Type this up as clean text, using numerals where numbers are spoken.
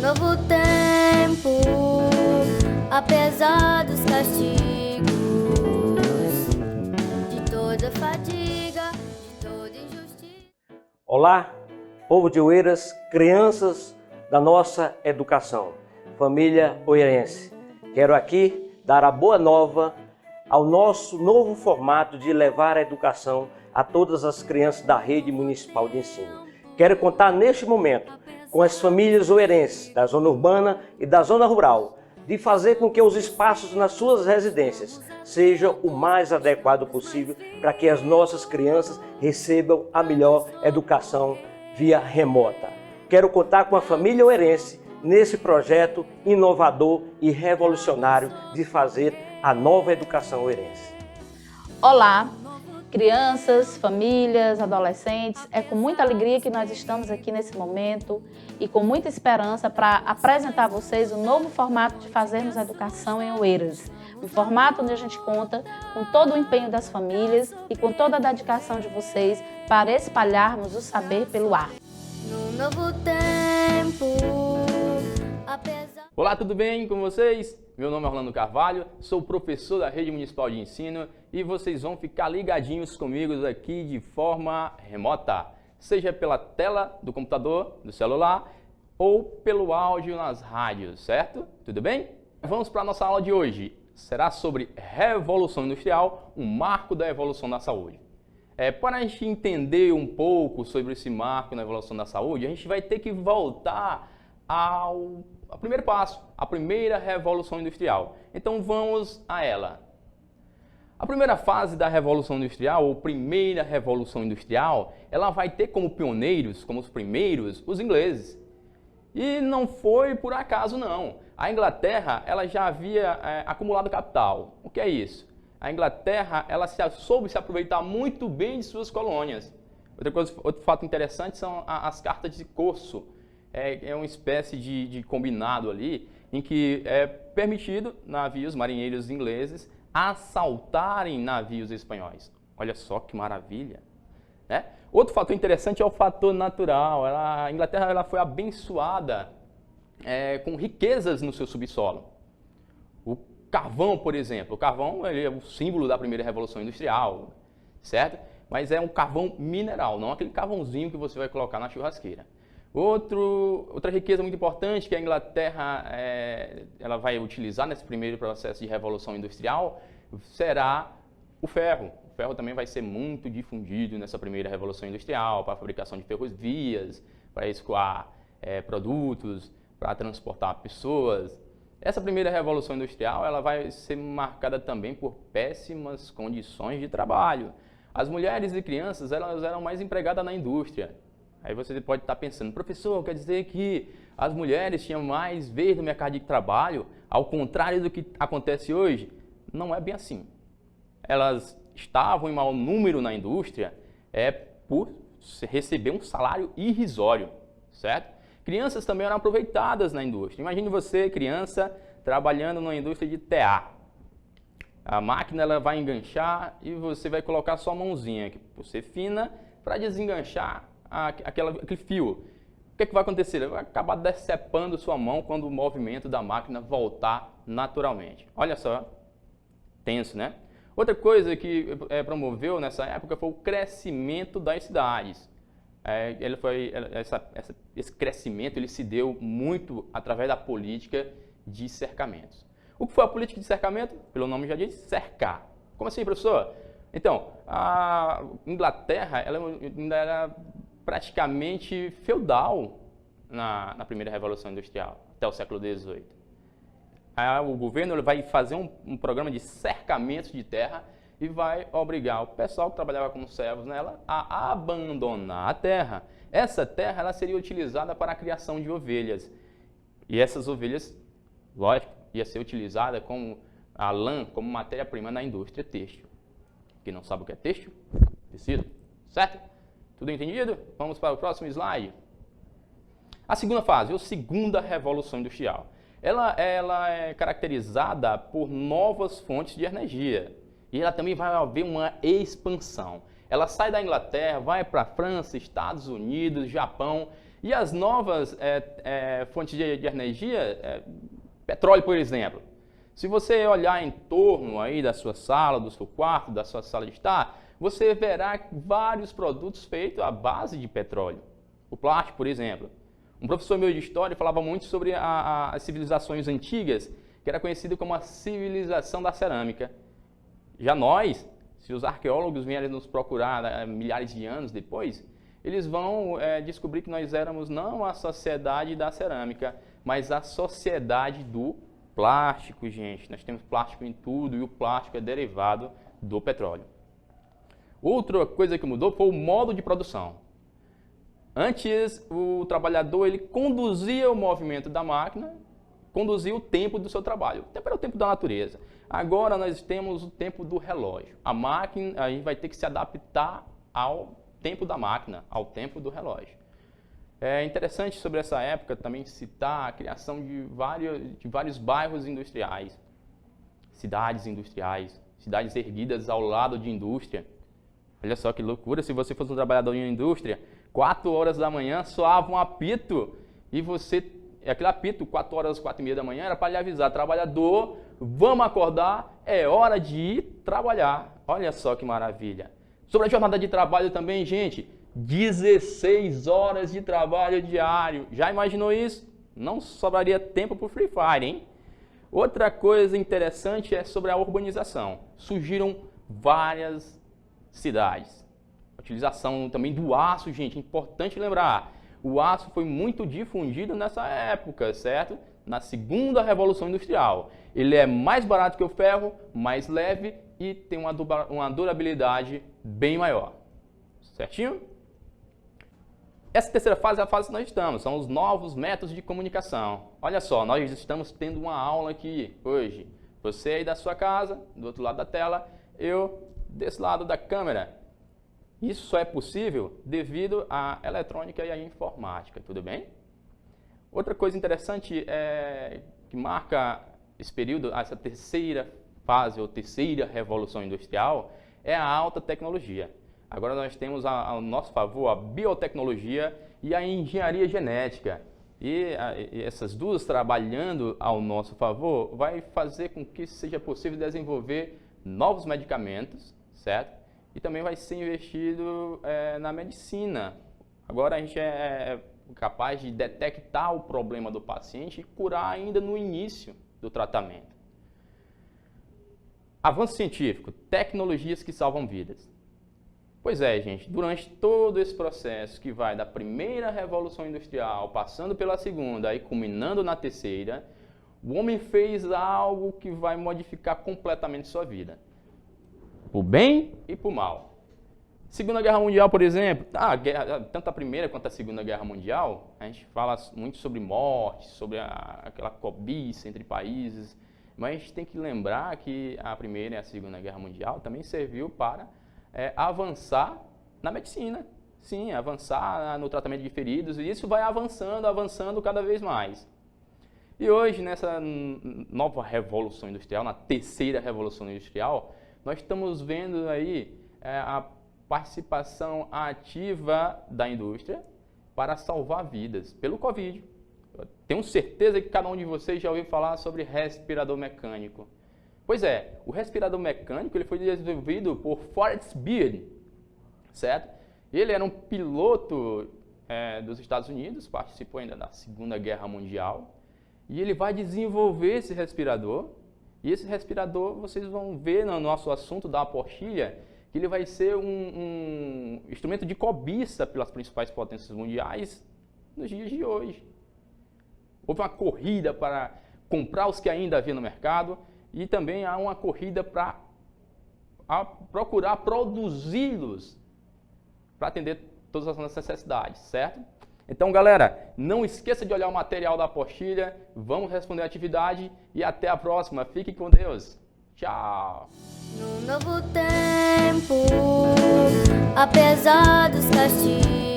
novo tempo, apesar dos castigos, de toda fadiga, de toda injustiça. Olá, povo de Oeiras, crianças da nossa educação, família oeirense. Quero aqui dar a boa nova ao nosso novo formato de levar a educação a todas as crianças da rede municipal de ensino. Quero contar neste momento com as famílias oeirenses da zona urbana e da zona rural, de fazer com que os espaços nas suas residências sejam o mais adequado possível para que as nossas crianças recebam a melhor educação via remota. Quero contar com a família oeirense nesse projeto inovador e revolucionário de fazer a nova educação oeirense. Olá, crianças, famílias, adolescentes, é com muita alegria que nós estamos aqui nesse momento e com muita esperança para apresentar a vocês o novo formato de fazermos educação em Oeiras. Um formato onde a gente conta com todo o empenho das famílias e com toda a dedicação de vocês para espalharmos o saber pelo ar. Num novo tempo, apesar... Olá, tudo bem com vocês? Meu nome é Orlando Carvalho, sou professor da Rede Municipal de Ensino e vocês vão ficar ligadinhos comigo aqui de forma remota, seja pela tela do computador, do celular ou pelo áudio nas rádios, certo? Tudo bem? Vamos para a nossa aula de hoje. Será sobre Revolução Industrial, um marco da evolução da saúde. Para a gente entender um pouco sobre esse marco na evolução da saúde, a gente vai ter que voltar ao primeiro passo, a primeira Revolução Industrial. Então vamos a ela. A primeira fase da Revolução Industrial, ou primeira Revolução Industrial, ela vai ter como pioneiros, como os primeiros, os ingleses. E não foi por acaso não. A Inglaterra ela já havia acumulado capital. O que é isso? A Inglaterra ela soube se aproveitar muito bem de suas colônias. Outro fato interessante são as cartas de corso. É uma espécie de combinado ali em que é permitido navios marinheiros ingleses assaltarem navios espanhóis. Olha só que maravilha, né? Outro fator interessante é o fator natural. A Inglaterra ela foi abençoada com riquezas no seu subsolo. O carvão, por exemplo. O carvão ele é o símbolo da primeira Revolução Industrial, certo? Mas é um carvão mineral, não aquele carvãozinho que você vai colocar na churrasqueira. Outra riqueza muito importante que a Inglaterra ela vai utilizar nesse primeiro processo de Revolução Industrial será o ferro. O ferro também vai ser muito difundido nessa primeira Revolução Industrial para a fabricação de ferrovias, para escoar produtos, para transportar pessoas. Essa primeira Revolução Industrial ela vai ser marcada também por péssimas condições de trabalho. As mulheres e crianças elas eram mais empregadas na indústria. Aí você pode estar pensando, professor, quer dizer que as mulheres tinham mais vez no mercado de trabalho, ao contrário do que acontece hoje? Não é bem assim. Elas estavam em maior número na indústria por receber um salário irrisório, certo? Crianças também eram aproveitadas na indústria. Imagine você, criança, trabalhando numa indústria de TA. A máquina ela vai enganchar e você vai colocar sua mãozinha, por ser fina, para desenganchar aquele fio. O que vai acontecer? Ele vai acabar decepando sua mão quando o movimento da máquina voltar naturalmente. Olha só, tenso, né? Outra coisa que promoveu nessa época foi o crescimento das cidades. Esse crescimento ele se deu muito através da política de cercamentos. O que foi a política de cercamento? Pelo nome já diz, cercar. Como assim, professor? Então, a Inglaterra ela ainda era praticamente feudal na primeira Revolução Industrial, até o século XVIII. O governo ele vai fazer um programa de cercamento de terra e vai obrigar o pessoal que trabalhava como servos nela a abandonar a terra. Essa terra ela seria utilizada para a criação de ovelhas. E essas ovelhas, lógico, ia ser utilizada como a lã, como matéria-prima na indústria têxtil. Quem não sabe o que é têxtil? Tecido, certo? Tudo entendido? Vamos para o próximo slide. A segunda fase, ou segunda Revolução Industrial. Ela é caracterizada por novas fontes de energia. E ela também vai haver uma expansão. Ela sai da Inglaterra, vai para a França, Estados Unidos, Japão E as novas fontes de energia, petróleo, por exemplo. Se você olhar em torno aí da sua sala, do seu quarto, da sua sala de estar, você verá vários produtos feitos à base de petróleo. O plástico, por exemplo. Um professor meu de história falava muito sobre as civilizações antigas, que era conhecido como a civilização da cerâmica. Já nós, se os arqueólogos vierem nos procurar milhares de anos depois, eles vão descobrir que nós éramos não a sociedade da cerâmica, mas a sociedade do plástico, gente. Nós temos plástico em tudo e o plástico é derivado do petróleo. Outra coisa que mudou foi o modo de produção. Antes, o trabalhador ele conduzia o movimento da máquina, conduzia o tempo do seu trabalho. O tempo era o tempo da natureza. Agora nós temos o tempo do relógio. A máquina, a gente vai ter que se adaptar ao tempo da máquina, ao tempo do relógio. É interessante sobre essa época também citar a criação de vários bairros industriais, cidades erguidas ao lado de indústria. Olha só que loucura, se você fosse um trabalhador em uma indústria, 4 horas da manhã soava um apito e aquele apito, 4 horas, 4h30 da manhã, era para lhe avisar, trabalhador, vamos acordar, é hora de ir trabalhar. Olha só que maravilha. Sobre a jornada de trabalho também, gente, 16 horas de trabalho diário. Já imaginou isso? Não sobraria tempo para o Free Fire, hein? Outra coisa interessante é sobre a urbanização. Surgiram várias cidades. A utilização também do aço, gente, é importante lembrar. O aço foi muito difundido nessa época, certo? Na segunda Revolução Industrial. Ele é mais barato que o ferro, mais leve e tem uma durabilidade bem maior. Certinho? Essa terceira fase é a fase que nós estamos, são os novos métodos de comunicação. Olha só, nós estamos tendo uma aula aqui hoje. Você aí da sua casa, do outro lado da tela, eu desse lado da câmera. Isso só é possível devido à eletrônica e à informática, tudo bem? Outra coisa interessante que marca esse período, essa terceira fase ou terceira revolução industrial, é a alta tecnologia. Agora nós temos ao nosso favor a biotecnologia e a engenharia genética. E essas duas trabalhando ao nosso favor vai fazer com que seja possível desenvolver novos medicamentos, certo? E também vai ser investido na medicina. Agora a gente é capaz de detectar o problema do paciente e curar ainda no início do tratamento. Avanço científico, tecnologias que salvam vidas. Pois é, gente, durante todo esse processo que vai da primeira Revolução Industrial, passando pela segunda e culminando na terceira, o homem fez algo que vai modificar completamente sua vida. Por bem e por mal. Segunda Guerra Mundial, por exemplo, tanto a Primeira quanto a Segunda Guerra Mundial, a gente fala muito sobre morte, sobre aquela cobiça entre países, mas a gente tem que lembrar que a Primeira e a Segunda Guerra Mundial também serviu para avançar na medicina, sim, avançar no tratamento de feridos, e isso vai avançando cada vez mais. E hoje, nessa nova Revolução Industrial, na terceira Revolução Industrial, nós estamos vendo aí a participação ativa da indústria para salvar vidas pelo Covid. Eu tenho certeza que cada um de vocês já ouviu falar sobre respirador mecânico. Pois é, o respirador mecânico ele foi desenvolvido por Forrest Beard, certo? Ele era um piloto dos Estados Unidos, participou ainda da Segunda Guerra Mundial, e ele vai desenvolver esse respirador. E esse respirador, vocês vão ver no nosso assunto da apostilha, que ele vai ser um instrumento de cobiça pelas principais potências mundiais nos dias de hoje. Houve uma corrida para comprar os que ainda havia no mercado e também há uma corrida para procurar produzi-los para atender todas as nossas necessidades, certo? Então, galera, não esqueça de olhar o material da apostilha, vamos responder a atividade e até a próxima. Fique com Deus. Tchau! No novo tempo, apesar dos castigos.